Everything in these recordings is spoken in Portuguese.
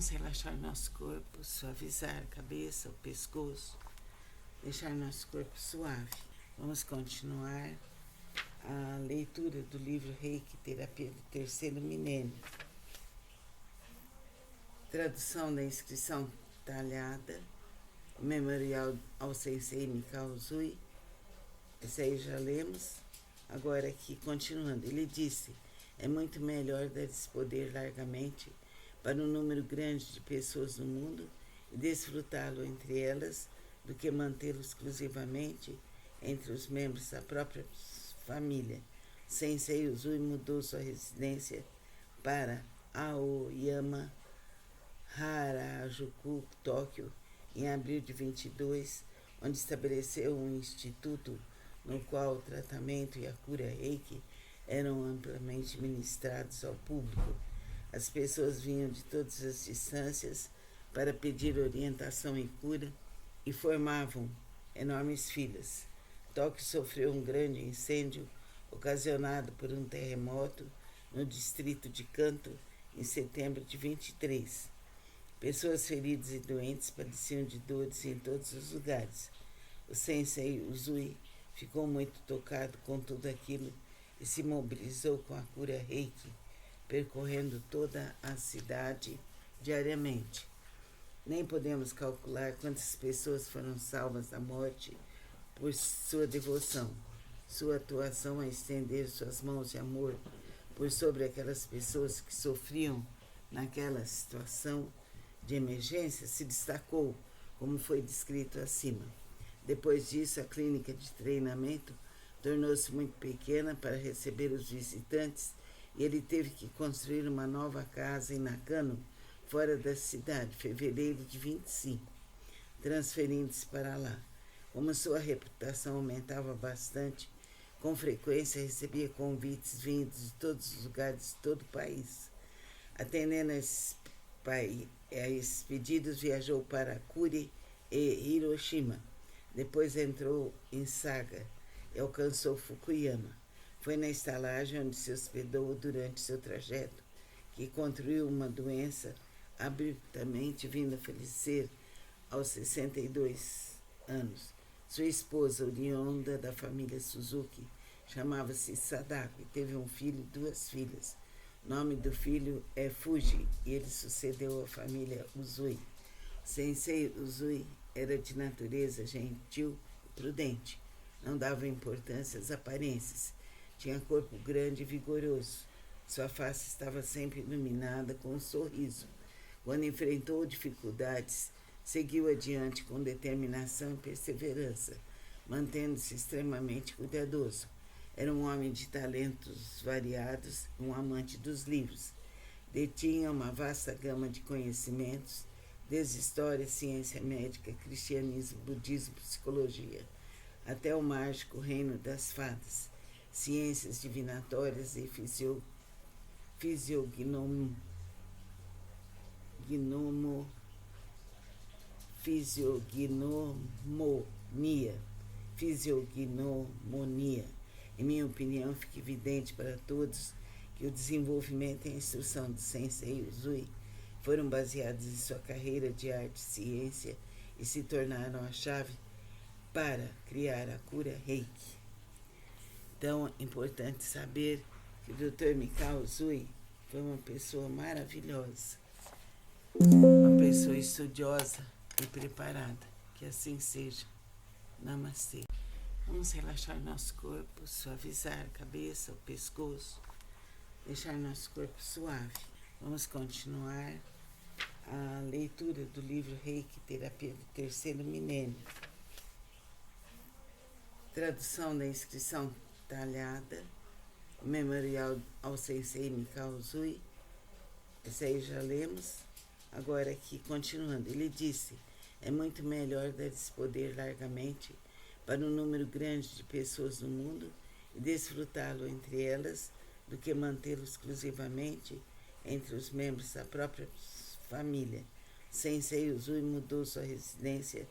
Vamos relaxar nosso corpo, suavizar a cabeça, o pescoço, deixar nosso corpo suave. Vamos continuar a leitura do livro Reiki, Terapia do Terceiro Milênio. Tradução da inscrição talhada, memorial ao Sensei Mikao Usui. Esse aí já lemos. Agora aqui, continuando, ele disse: é muito melhor dar esse poder largamente para um número grande de pessoas no mundo e desfrutá-lo entre elas do que mantê-lo exclusivamente entre os membros da própria família. Sensei Usui mudou sua residência para Aoyama, Harajuku, Tóquio, em abril de 22, onde estabeleceu um instituto no qual o tratamento e a cura Reiki eram amplamente ministrados ao público. As pessoas vinham de todas as distâncias para pedir orientação e cura e formavam enormes filas. Tóquio sofreu um grande incêndio ocasionado por um terremoto no distrito de Kanto em setembro de 23. Pessoas feridas e doentes padeciam de dores em todos os lugares. O Sensei Usui ficou muito tocado com tudo aquilo e se mobilizou com a cura Reiki, percorrendo toda a cidade diariamente. Nem podemos calcular quantas pessoas foram salvas da morte por sua devoção, sua atuação a estender suas mãos de amor por sobre aquelas pessoas que sofriam naquela situação de emergência se destacou, como foi descrito acima. Depois disso, a clínica de treinamento tornou-se muito pequena para receber os visitantes e ele teve que construir uma nova casa em Nakano, fora da cidade, fevereiro de 25, transferindo-se para lá. Como sua reputação aumentava bastante, com frequência recebia convites vindos de todos os lugares de todo o país. Atendendo a esses pedidos, viajou para Kure e Hiroshima. Depois entrou em Saga e alcançou Fukuyama. Foi na estalagem onde se hospedou durante seu trajeto que contraiu uma doença abruptamente, vindo a falecer aos 62 anos. Sua esposa, oriunda da família Suzuki, chamava-se Sadako e teve um filho e 2 filhas. O nome do filho é Fuji e ele sucedeu a família Usui. Sensei Usui era de natureza gentil e prudente. Não dava importância às aparências. Tinha corpo grande e vigoroso. Sua face estava sempre iluminada com um sorriso. Quando enfrentou dificuldades, seguiu adiante com determinação e perseverança, mantendo-se extremamente cuidadoso. Era um homem de talentos variados, um amante dos livros. Detinha uma vasta gama de conhecimentos, desde história, ciência médica, cristianismo, budismo, psicologia, até o mágico reino das fadas, ciências divinatórias e fisiognomonia, Em minha opinião, fica evidente para todos que o desenvolvimento e a instrução do Sensei Usui foram baseados em sua carreira de arte e ciência e se tornaram a chave para criar a cura Reiki. Então, é importante saber que o Dr. Mikao Usui foi uma pessoa maravilhosa, uma pessoa estudiosa e preparada. Que assim seja. Namastê. Vamos relaxar nosso corpo, suavizar a cabeça, o pescoço, deixar nosso corpo suave. Vamos continuar a leitura do livro Reiki, Terapia do Terceiro Milênio. Tradução da inscrição talhada, memorial ao Sensei Mikao Usui. Esse aí já lemos. Agora aqui, continuando, ele disse: é muito melhor dar esse poder largamente para um número grande de pessoas no mundo e desfrutá-lo entre elas do que mantê-lo exclusivamente entre os membros da própria família. Sensei Usui mudou sua residência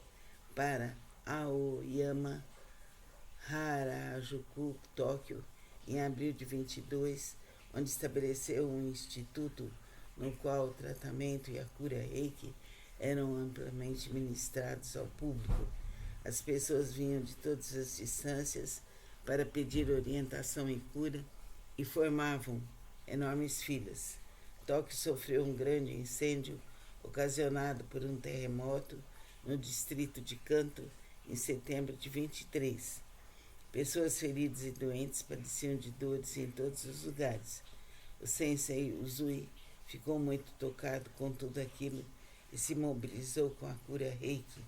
para Aoyama, Harajuku, Tóquio, em abril de 22, onde estabeleceu um instituto no qual o tratamento e a cura reiki eram amplamente ministrados ao público. As pessoas vinham de todas as distâncias para pedir orientação e cura e formavam enormes filas. Tóquio sofreu um grande incêndio ocasionado por um terremoto no distrito de Kanto em setembro de 23. Pessoas feridas e doentes padeciam de dores em todos os lugares. O sensei Usui ficou muito tocado com tudo aquilo e se mobilizou com a cura reiki,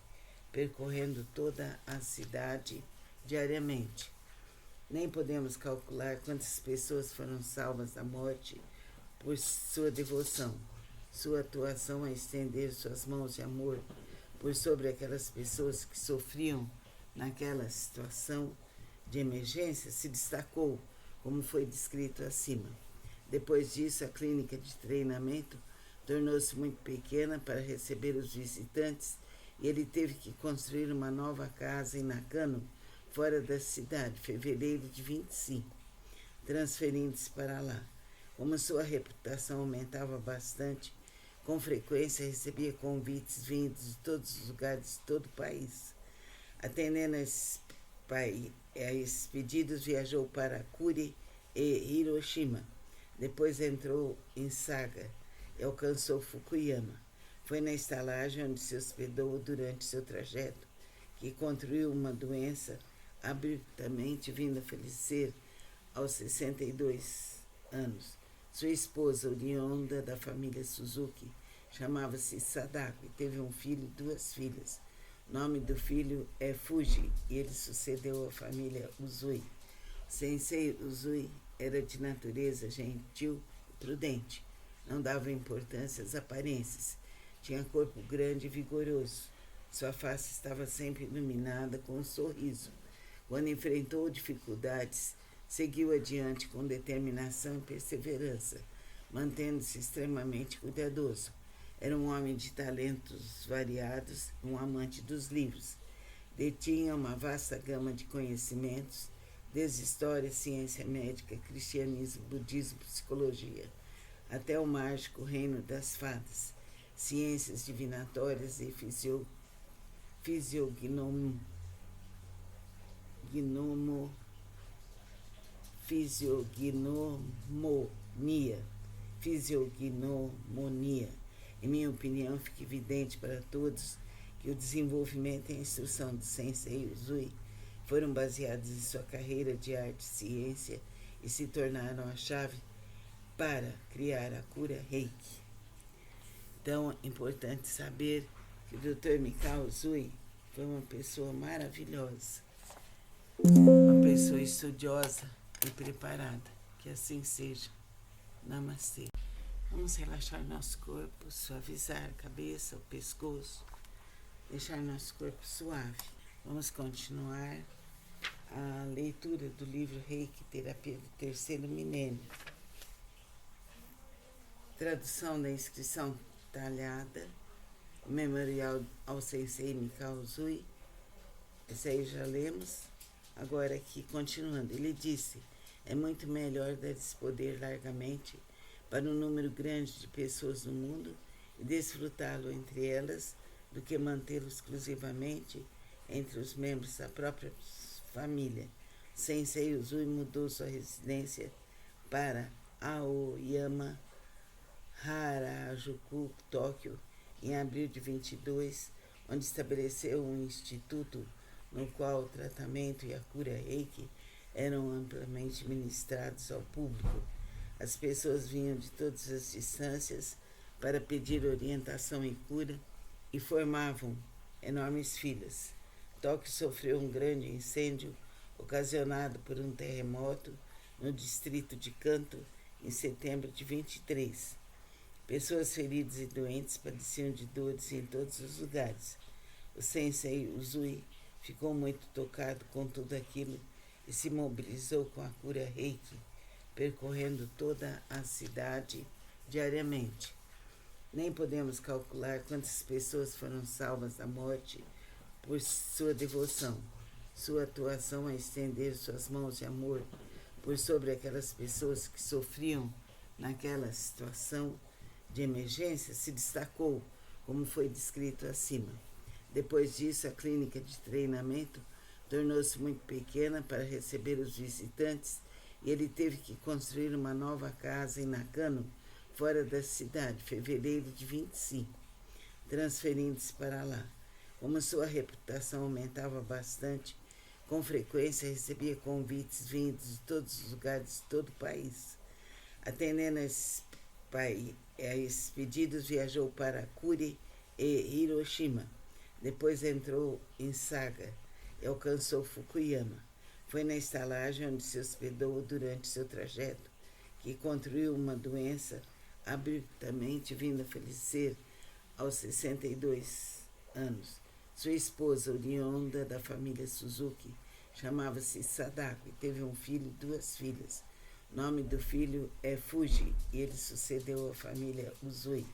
percorrendo toda a cidade diariamente. Nem podemos calcular quantas pessoas foram salvas da morte por sua devoção, sua atuação a estender suas mãos de amor por sobre aquelas pessoas que sofriam naquela situação de emergência se destacou, como foi descrito acima. Depois disso, a clínica de treinamento tornou-se muito pequena para receber os visitantes e ele teve que construir uma nova casa em Nakano, fora da cidade, fevereiro de 25, transferindo-se para lá. Como sua reputação aumentava bastante, com frequência recebia convites vindos de todos os lugares de todo o país. Atendendo a esses pedidos, viajou para Kure e Hiroshima. Depois entrou em Saga e alcançou Fukuyama. Foi na estalagem onde se hospedou durante seu trajeto que contraiu uma doença abruptamente, vindo a falecer aos 62 anos. Sua esposa, oriunda da família Suzuki, chamava-se Sadako e teve um filho e 2 filhas. O nome do filho é Fuji e ele sucedeu a família Usui. O sensei Usui era de natureza gentil e prudente. Não dava importância às aparências. Tinha corpo grande e vigoroso. Sua face estava sempre iluminada com um sorriso. Quando enfrentou dificuldades, seguiu adiante com determinação e perseverança, mantendo-se extremamente cuidadoso. Era um homem de talentos variados, um amante dos livros. Detinha uma vasta gama de conhecimentos, desde história, ciência médica, cristianismo, budismo, psicologia, até o mágico reino das fadas, ciências divinatórias e fisiognomonia, Em minha opinião, fica evidente para todos que o desenvolvimento e a instrução do Sensei Usui foram baseados em sua carreira de arte e ciência e se tornaram a chave para criar a cura reiki. Então, é importante saber que o Dr. Mikao Usui foi uma pessoa maravilhosa, uma pessoa estudiosa e preparada. Que assim seja. Namastê. Vamos relaxar nosso corpo, suavizar a cabeça, o pescoço, deixar nosso corpo suave. Vamos continuar a leitura do livro Reiki, Terapia do Terceiro Milênio. Tradução da inscrição talhada, memorial ao Sensei Mikao Usui. Esse aí já lemos. Agora aqui, continuando, ele disse: é muito melhor dar-lhes poder largamente para um número grande de pessoas no mundo e desfrutá-lo entre elas, do que mantê-lo exclusivamente entre os membros da própria família. Sensei Usui mudou sua residência para Aoyama, Harajuku, Tóquio, em abril de 22, onde estabeleceu um instituto no qual o tratamento e a cura reiki eram amplamente ministrados ao público. As pessoas vinham de todas as distâncias para pedir orientação e cura e formavam enormes filas. Tóquio sofreu um grande incêndio ocasionado por um terremoto no distrito de Kanto em setembro de 23. Pessoas feridas e doentes padeciam de dores em todos os lugares. O sensei Usui ficou muito tocado com tudo aquilo e se mobilizou com a cura reiki, percorrendo toda a cidade diariamente. Nem podemos calcular quantas pessoas foram salvas da morte por sua devoção, sua atuação a estender suas mãos de amor por sobre aquelas pessoas que sofriam naquela situação de emergência se destacou, como foi descrito acima. Depois disso, a clínica de treinamento tornou-se muito pequena para receber os visitantes e ele teve que construir uma nova casa em Nakano, fora da cidade, fevereiro de 25, transferindo-se para lá. Como sua reputação aumentava bastante, com frequência recebia convites vindos de todos os lugares de todo o país. Atendendo a esses pedidos, viajou para Kure e Hiroshima. Depois entrou em Saga e alcançou Fukuyama. Foi na estalagem onde se hospedou durante seu trajeto que contraiu uma doença abruptamente, vindo a falecer aos 62 anos. Sua esposa, oriunda da família Suzuki, chamava-se Sadako e teve um filho e 2 filhas. O nome do filho é Fuji e ele sucedeu a família Uzui.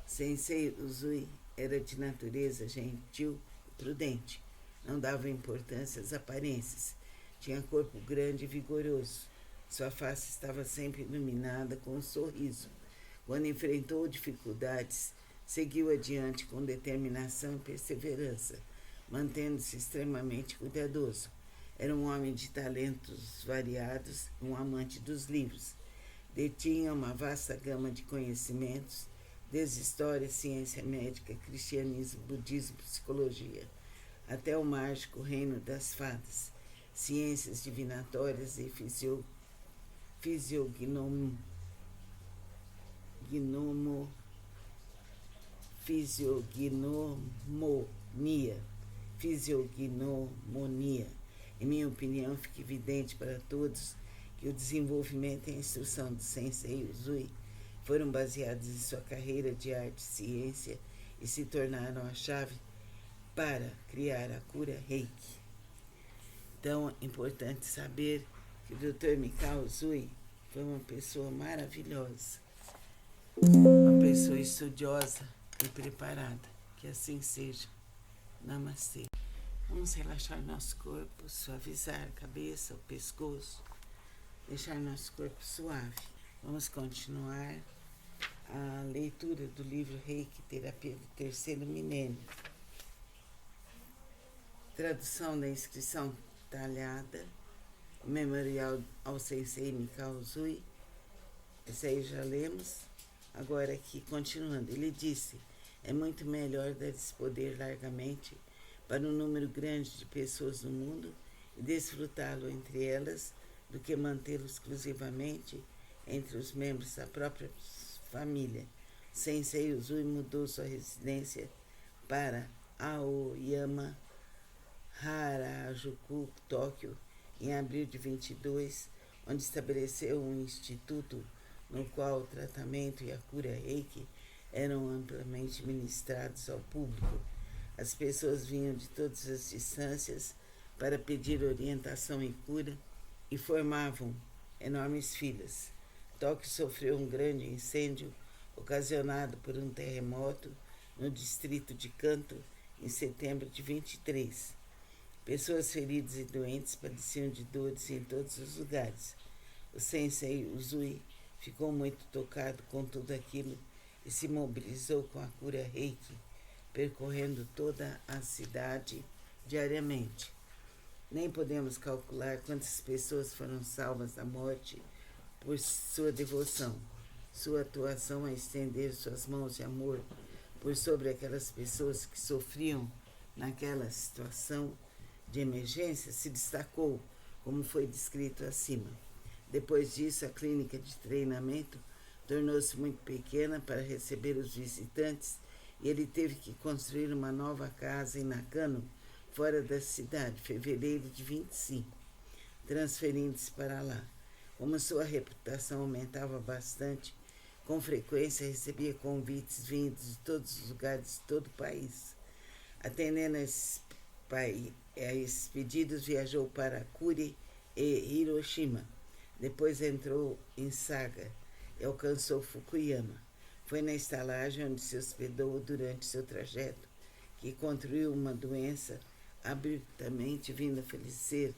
Sensei Uzui era de natureza gentil e prudente. Não dava importância às aparências. Tinha corpo grande e vigoroso. Sua face estava sempre iluminada com um sorriso. Quando enfrentou dificuldades, seguiu adiante com determinação e perseverança, mantendo-se extremamente cuidadoso. Era um homem de talentos variados, um amante dos livros. Detinha uma vasta gama de conhecimentos, desde história, ciência médica, cristianismo, budismo, psicologia, até o mágico reino das fadas, ciências divinatórias e fisiognomonia, Em minha opinião, fica evidente para todos que o desenvolvimento e a instrução do Sensei Uzui foram baseados em sua carreira de arte e ciência e se tornaram a chave para criar a cura Reiki. Então, é importante saber que o Dr. Mikao Uzui foi uma pessoa maravilhosa, uma pessoa estudiosa e preparada. Que assim seja. Namastê. Vamos relaxar nosso corpo, suavizar a cabeça, o pescoço, deixar nosso corpo suave. Vamos continuar a leitura do livro Reiki, Terapia do Terceiro Milênio. Tradução da inscrição talhada, memorial ao Sensei Mikao Uzui. Esse aí já lemos. Agora aqui, continuando, ele disse: é muito melhor dar esse poder largamente para um número grande de pessoas no mundo e desfrutá-lo entre elas do que mantê-lo exclusivamente entre os membros da própria família. Sensei Uzui mudou sua residência para Aoyama, Harajuku, Tóquio, em abril de 22, onde estabeleceu um instituto no qual o tratamento e a cura Reiki eram amplamente ministrados ao público. As pessoas vinham de todas as distâncias para pedir orientação e cura e formavam enormes filas. Tóquio sofreu um grande incêndio ocasionado por um terremoto no distrito de Kanto em setembro de 23. Pessoas feridas e doentes padeciam de dores em todos os lugares. O Sensei Uzui ficou muito tocado com tudo aquilo e se mobilizou com a cura Reiki, percorrendo toda a cidade diariamente. Nem podemos calcular quantas pessoas foram salvas da morte por sua devoção, sua atuação a estender suas mãos de amor por sobre aquelas pessoas que sofriam naquela situação de emergência se destacou, como foi descrito acima. Depois disso, a clínica de treinamento tornou-se muito pequena para receber os visitantes e ele teve que construir uma nova casa em Nakano, fora da cidade, fevereiro de 25, transferindo-se para lá. Como sua reputação aumentava bastante, com frequência recebia convites vindos de todos os lugares de todo o país. Atendendo a esses pedidos, viajou para Kure e Hiroshima. Depois entrou em Saga e alcançou Fukuyama. Foi na estalagem onde se hospedou durante seu trajeto que contraiu uma doença abruptamente, vindo a falecer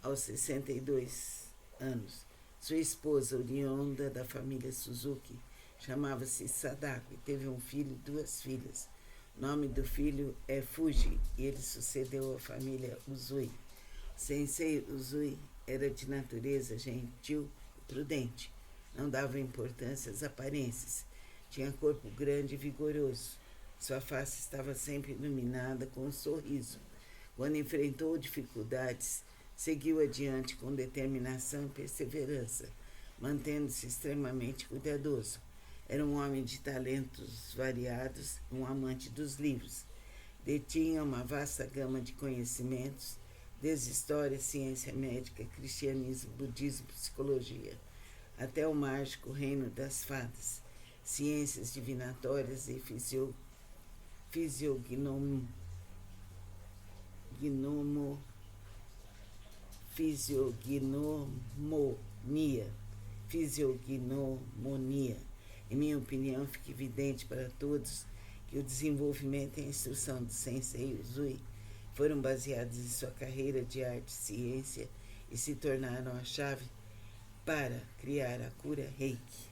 aos 62 anos. Sua esposa, oriunda da família Suzuki, chamava-se Sadako e teve um filho e 2 filhas. O nome do filho é Fuji e ele sucedeu a família Uzui. Sensei Uzui era de natureza gentil e prudente. Não dava importância às aparências. Tinha corpo grande e vigoroso. Sua face estava sempre iluminada com um sorriso. Quando enfrentou dificuldades, seguiu adiante com determinação e perseverança, mantendo-se extremamente cuidadoso. Era um homem de talentos variados, um amante dos livros. Detinha uma vasta gama de conhecimentos, desde história, ciência médica, cristianismo, budismo, psicologia, até o mágico reino das fadas, ciências divinatórias e fisiognomonia, Em minha opinião, fica evidente para todos que o desenvolvimento e a instrução do Sensei Uzui foram baseados em sua carreira de arte e ciência e se tornaram a chave para criar a cura Reiki.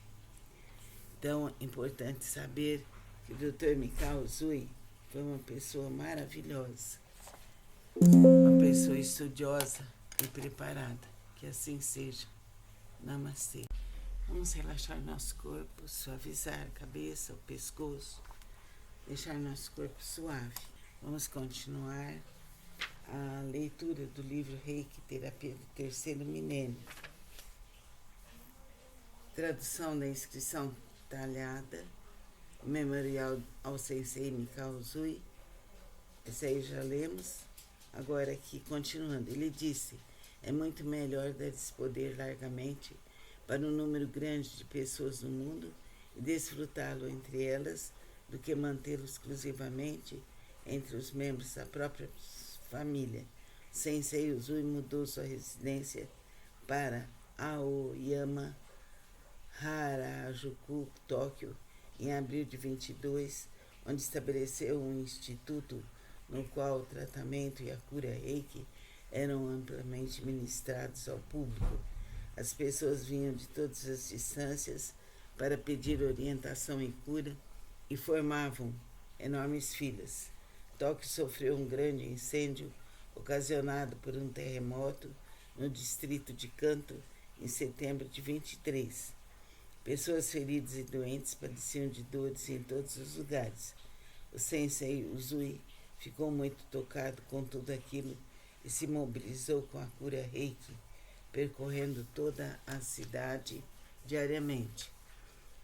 Então, é importante saber que o Dr. Mikao Uzui foi uma pessoa maravilhosa, uma pessoa estudiosa e preparada. Que assim seja. Namastê. Vamos relaxar nosso corpo, suavizar a cabeça, o pescoço, deixar nosso corpo suave. Vamos continuar a leitura do livro Reiki, Terapia do Terceiro Milênio. Tradução da inscrição talhada, memorial ao Sensei Mikao Uzui. Esse aí já lemos. Agora aqui, continuando, ele disse: é muito melhor dar esse poder largamente para um número grande de pessoas no mundo e desfrutá-lo entre elas do que mantê-lo exclusivamente entre os membros da própria família. Sensei Uzui mudou sua residência para Aoyama, Harajuku, Tóquio, em abril de 22, onde estabeleceu um instituto no qual o tratamento e a cura Reiki eram amplamente ministrados ao público. As pessoas vinham de todas as distâncias para pedir orientação e cura e formavam enormes filas. Tóquio sofreu um grande incêndio ocasionado por um terremoto no distrito de Kanto em setembro de 23. Pessoas feridas e doentes padeciam de dores em todos os lugares. O Sensei Uzui ficou muito tocado com tudo aquilo e se mobilizou com a cura Reiki, percorrendo toda a cidade diariamente.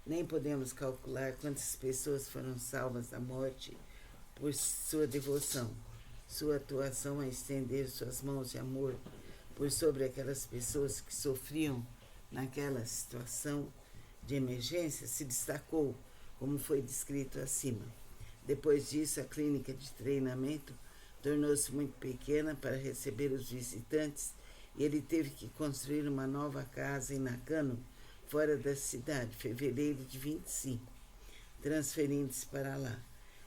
Nem podemos calcular quantas pessoas foram salvas da morte por sua devoção, sua atuação a estender suas mãos de amor por sobre aquelas pessoas que sofriam naquela situação de emergência se destacou, como foi descrito acima. Depois disso, a clínica de treinamento tornou-se muito pequena para receber os visitantes e ele teve que construir uma nova casa em Nakano, fora da cidade, fevereiro de 25, transferindo-se para lá.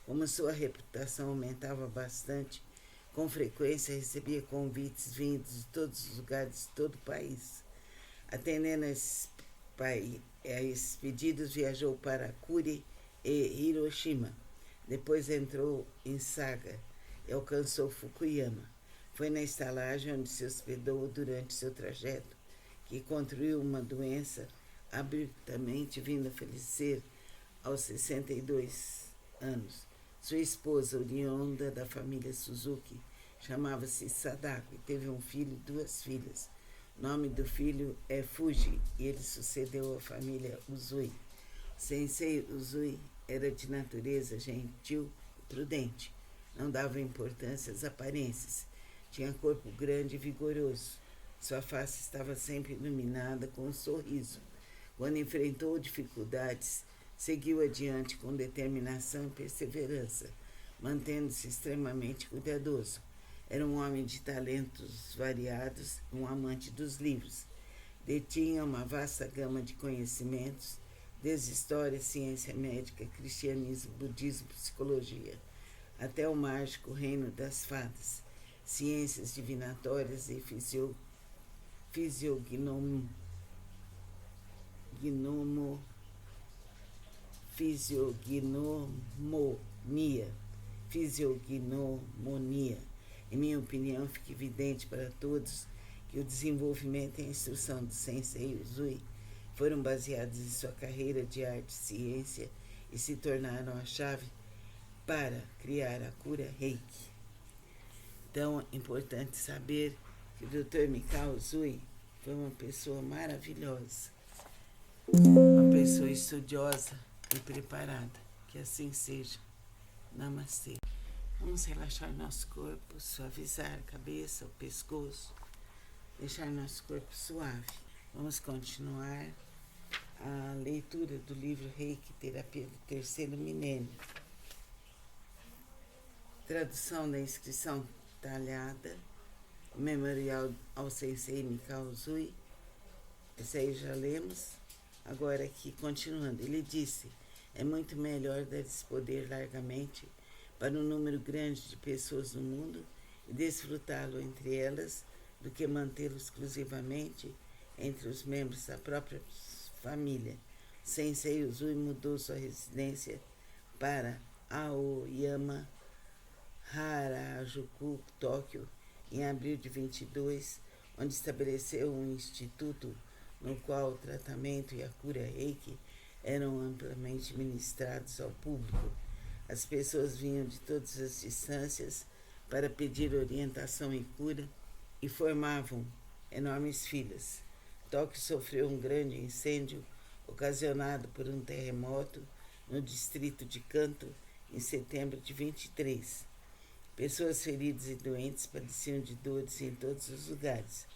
Como sua reputação aumentava bastante, com frequência recebia convites vindos de todos os lugares de todo o país. Atendendo a esses pedidos, viajou para Kuri e Hiroshima. Depois entrou em Saga e alcançou Fukuyama. Foi na estalagem onde se hospedou durante seu trajeto que contraiu uma doença abruptamente, vindo a falecer aos 62 anos. Sua esposa, oriunda da família Suzuki, chamava-se Sadako e teve um filho e 2 filhas. O nome do filho é Fuji e ele sucedeu a família Uzui. Sensei Uzui era de natureza gentil e prudente. Não dava importância às aparências. Tinha corpo grande e vigoroso. Sua face estava sempre iluminada com um sorriso. Quando enfrentou dificuldades, seguiu adiante com determinação e perseverança, mantendo-se extremamente cuidadoso. Era um homem de talentos variados, um amante dos livros. Detinha uma vasta gama de conhecimentos, desde história, ciência médica, cristianismo, budismo, psicologia, até o mágico reino das fadas, ciências divinatórias e fisiognomonia, fisiognomonia. Fisiognomonia. Em minha opinião, fica evidente para todos que o desenvolvimento e a instrução do Sensei Usui foram baseados em sua carreira de arte e ciência e se tornaram a chave para criar a cura Reiki. Então, é importante saber que o Dr. Mikao Usui foi uma pessoa maravilhosa, uma pessoa estudiosa e preparada. Que assim seja. Namastê. Vamos relaxar nosso corpo, suavizar a cabeça, o pescoço, deixar nosso corpo suave. Vamos continuar a leitura do livro Reiki, Terapia do Terceiro Milênio. Tradução da inscrição talhada, memorial ao Sensei Mikao Usui. Esse aí já lemos. Agora aqui, continuando, ele disse: é muito melhor dar esse poder largamente para um número grande de pessoas no mundo e desfrutá-lo entre elas do que mantê-lo exclusivamente entre os membros da própria família. Sensei Usui mudou sua residência para Aoyama, Harajuku, Tóquio, em abril de 22, onde estabeleceu um instituto no qual o tratamento e a cura Reiki eram amplamente ministrados ao público. As pessoas vinham de todas as distâncias para pedir orientação e cura e formavam enormes filas. Tóquio sofreu um grande incêndio ocasionado por um terremoto no distrito de Kanto em setembro de 23. Pessoas feridas e doentes padeciam de dores em todos os lugares.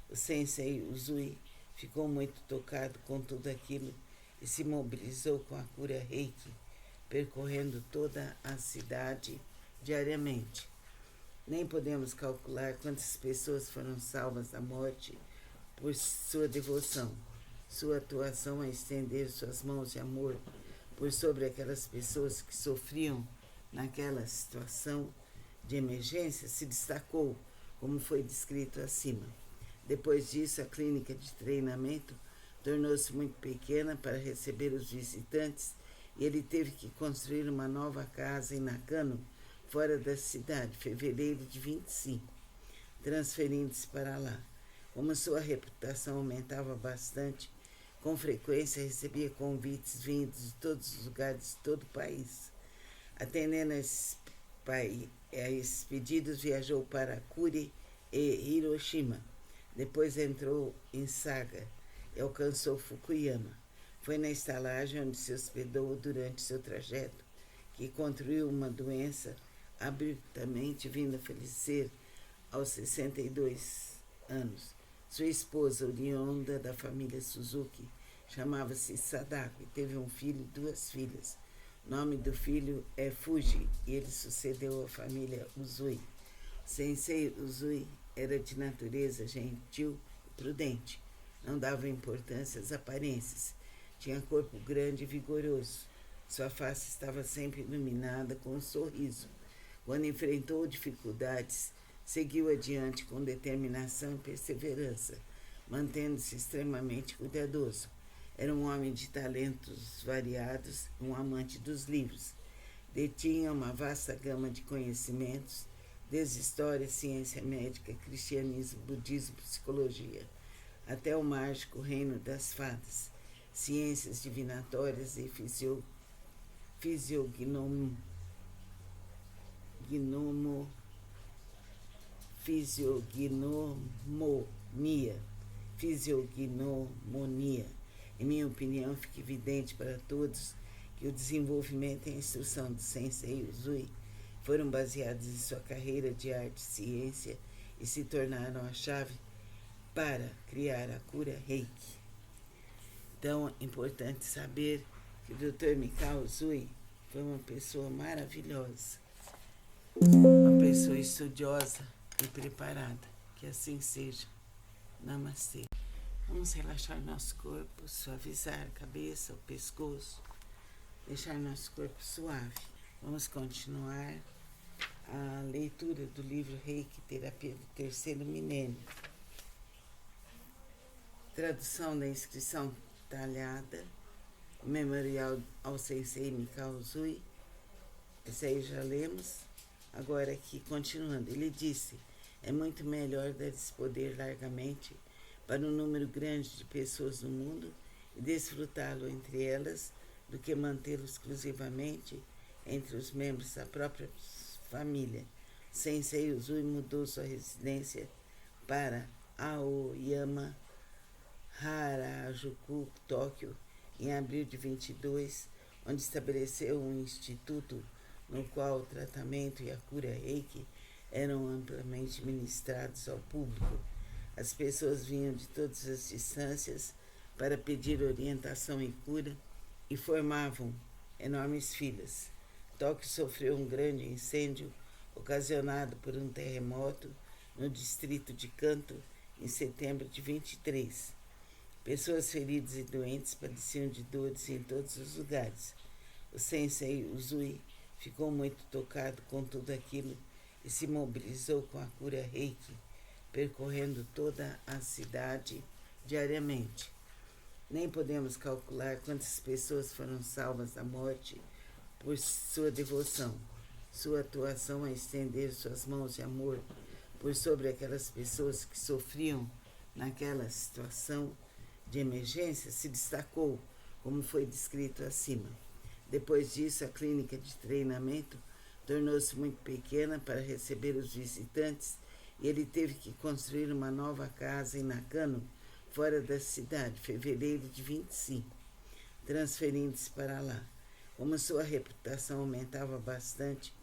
O Sensei Usui ficou muito tocado com tudo aquilo e se mobilizou com a cura Reiki, percorrendo toda a cidade diariamente. Nem podemos calcular quantas pessoas foram salvas da morte por sua devoção. Sua atuação a estender suas mãos de amor por sobre aquelas pessoas que sofriam naquela situação de emergência se destacou, como foi descrito acima. Depois disso, a clínica de treinamento tornou-se muito pequena para receber os visitantes e ele teve que construir uma nova casa em Nakano, fora da cidade, fevereiro de 25, transferindo-se para lá. Como sua reputação aumentava bastante, com frequência recebia convites vindos de todos os lugares de todo o país. Atendendo a esses pedidos, viajou para Kure e Hiroshima. Depois entrou em Saga e alcançou Fukuyama. Foi na estalagem onde se hospedou durante seu trajeto que contraiu uma doença abruptamente, vindo a falecer aos 62 anos. Sua esposa, oriunda da família Suzuki, chamava-se Sadako e teve um filho e 2 filhas. O nome do filho é Fuji e ele sucedeu a família Usui. Sensei Usui era de natureza gentil e prudente. Não dava importância às aparências. Tinha corpo grande e vigoroso. Sua face estava sempre iluminada com um sorriso. Quando enfrentou dificuldades, seguiu adiante com determinação e perseverança, mantendo-se extremamente cuidadoso. Era um homem de talentos variados, um amante dos livros. Detinha uma vasta gama de conhecimentos, desde história, ciência médica, cristianismo, budismo, psicologia, até o mágico reino das fadas, ciências divinatórias e fisiognomonia. Em minha opinião, fica evidente para todos que o desenvolvimento e a instrução do Sensei Usui foram baseados em sua carreira de arte e ciência e se tornaram a chave para criar a cura Reiki. Então, é importante saber que o Dr. Mikao Usui foi uma pessoa maravilhosa, uma pessoa estudiosa e preparada. Que assim seja. Namastê. Vamos relaxar nosso corpo, suavizar a cabeça, o pescoço, deixar nosso corpo suave. Vamos continuar a leitura do livro Reiki, Terapia do Terceiro Milênio. Tradução da inscrição talhada, Memorial ao Sensei Mikao Usui. Esse aí já lemos. Agora aqui, continuando, ele disse: é muito melhor dar esse poder largamente para um número grande de pessoas no mundo e desfrutá-lo entre elas do que mantê-lo exclusivamente entre os membros da própria família. Sensei Usui mudou sua residência para Aoyama, Harajuku, Tóquio, em abril de 22, onde estabeleceu um instituto no qual o tratamento e a cura reiki eram amplamente ministrados ao público. As pessoas vinham de todas as distâncias para pedir orientação e cura e formavam enormes filas. Tóquio sofreu um grande incêndio ocasionado por um terremoto no distrito de Kanto em setembro de 23. Pessoas feridas e doentes padeciam de dores em todos os lugares. O Sensei Usui ficou muito tocado com tudo aquilo e se mobilizou com a cura reiki, percorrendo toda a cidade diariamente. Nem podemos calcular quantas pessoas foram salvas da morte por sua devoção, sua atuação a estender suas mãos de amor por sobre aquelas pessoas que sofriam naquela situação de emergência se destacou, como foi descrito acima. Depois disso, a clínica de treinamento tornou-se muito pequena para receber os visitantes e ele teve que construir uma nova casa em Nakano, fora da cidade, fevereiro de 25, transferindo-se para lá. Como sua reputação aumentava bastante,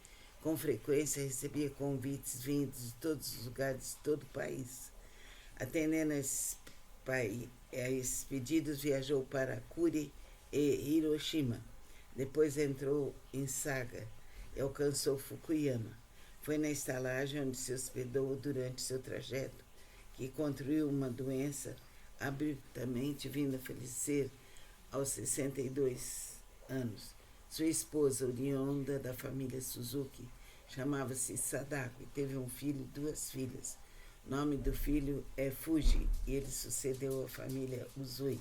com frequência recebia convites vindos de todos os lugares de todo o país. Atendendo a esses pedidos, viajou para Kure e Hiroshima. Depois entrou em Saga e alcançou Fukuyama. Foi na estalagem onde se hospedou durante seu trajeto que contraiu uma doença abruptamente, vindo a falecer aos 62 anos. Sua esposa, oriunda da família Suzuki, chamava-se Sadako e teve um filho e 2 filhas. O nome do filho é Fuji e ele sucedeu a família Usui.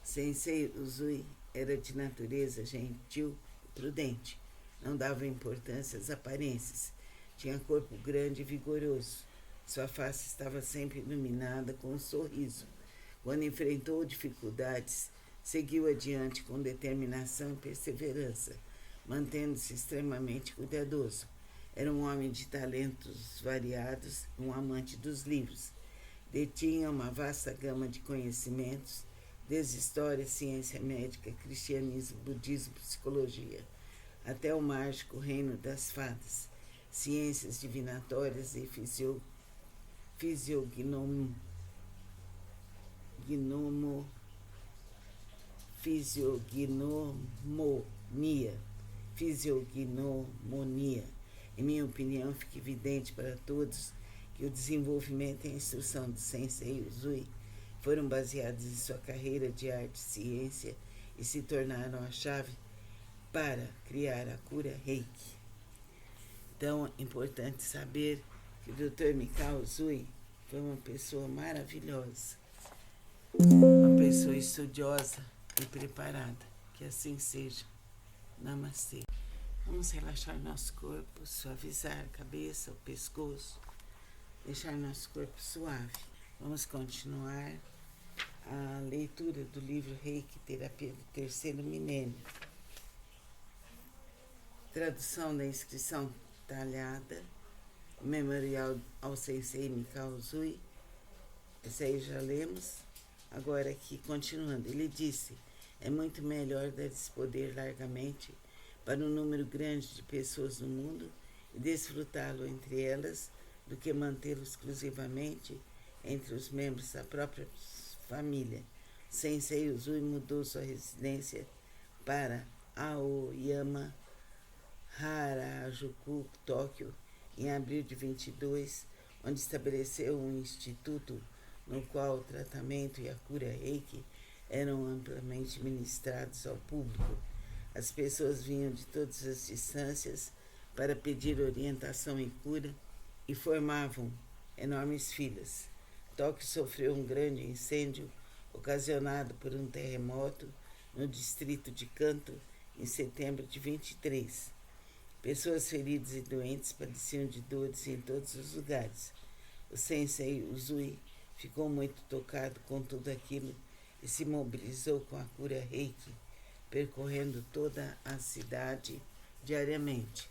Sensei Usui era de natureza gentil e prudente. Não dava importância às aparências. Tinha corpo grande e vigoroso. Sua face estava sempre iluminada com um sorriso. Quando enfrentou dificuldades, seguiu adiante com determinação e perseverança, mantendo-se extremamente cuidadoso. Era um homem de talentos variados, um amante dos livros. Detinha uma vasta gama de conhecimentos, desde história, ciência médica, cristianismo, budismo, psicologia, até o mágico reino das fadas, ciências divinatórias e fisiognomonia, Em minha opinião, fica evidente para todos que o desenvolvimento e a instrução do Sensei Usui foram baseados em sua carreira de arte e ciência e se tornaram a chave para criar a cura reiki. Então, é importante saber que o Dr. Mikao Usui foi uma pessoa maravilhosa, uma pessoa estudiosa e preparada. Que assim seja. Namastê. Vamos relaxar nosso corpo, suavizar a cabeça, o pescoço, deixar nosso corpo suave. Vamos continuar a leitura do livro Reiki, Terapia do Terceiro Milênio. Tradução da inscrição talhada, Memorial ao Sensei Mikao Usui. Esse aí já lemos. Agora aqui, continuando, ele disse: é muito melhor dar esse poder largamente para um número grande de pessoas no mundo e desfrutá-lo entre elas do que mantê-lo exclusivamente entre os membros da própria família. Sensei Usui mudou sua residência para Aoyama, Harajuku, Tóquio, em abril de 22, onde estabeleceu um instituto no qual o tratamento e a cura reiki eram amplamente ministrados ao público. As pessoas vinham de todas as distâncias para pedir orientação e cura e formavam enormes filas. Tóquio sofreu um grande incêndio ocasionado por um terremoto no distrito de Kanto, em setembro de 23. Pessoas feridas e doentes padeciam de dores em todos os lugares. O sensei Uzui ficou muito tocado com tudo aquilo e se mobilizou com a cura Reiki, percorrendo toda a cidade diariamente.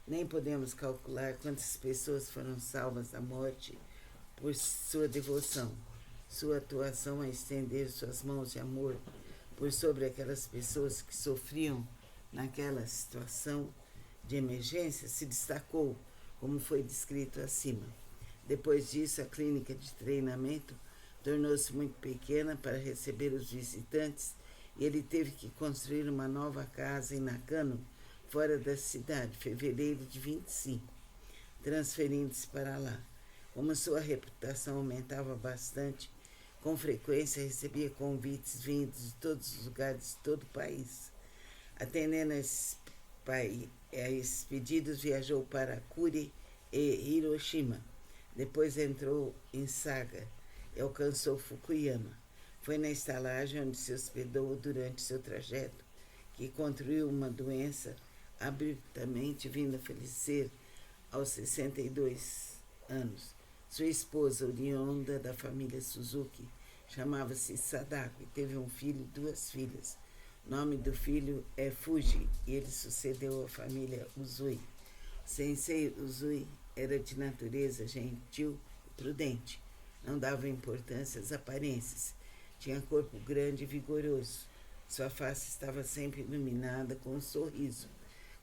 Nem podemos calcular quantas pessoas foram salvas da morte por sua devoção, sua atuação a estender suas mãos de amor por sobre aquelas pessoas que sofriam naquela situação de emergência se destacou, como foi descrito acima. Depois disso, a clínica de treinamento tornou-se muito pequena para receber os visitantes e ele teve que construir uma nova casa em Nakano, fora da cidade, fevereiro de 25, transferindo-se para lá. Como sua reputação aumentava bastante, com frequência recebia convites vindos de todos os lugares de todo o país. Atendendo a esses pedidos, viajou para Kure e Hiroshima. Depois entrou em Saga e alcançou Fukuyama. Foi na estalagem onde se hospedou durante seu trajeto que contraiu uma doença abruptamente vindo a falecer aos 62 anos. Sua esposa, oriunda da família Suzuki, chamava-se Sadako e teve um filho e 2 filhas. O nome do filho é Fuji e ele sucedeu a família Uzui. O sensei Uzui era de natureza gentil e prudente. Não dava importância às aparências. Tinha corpo grande e vigoroso. Sua face estava sempre iluminada com um sorriso,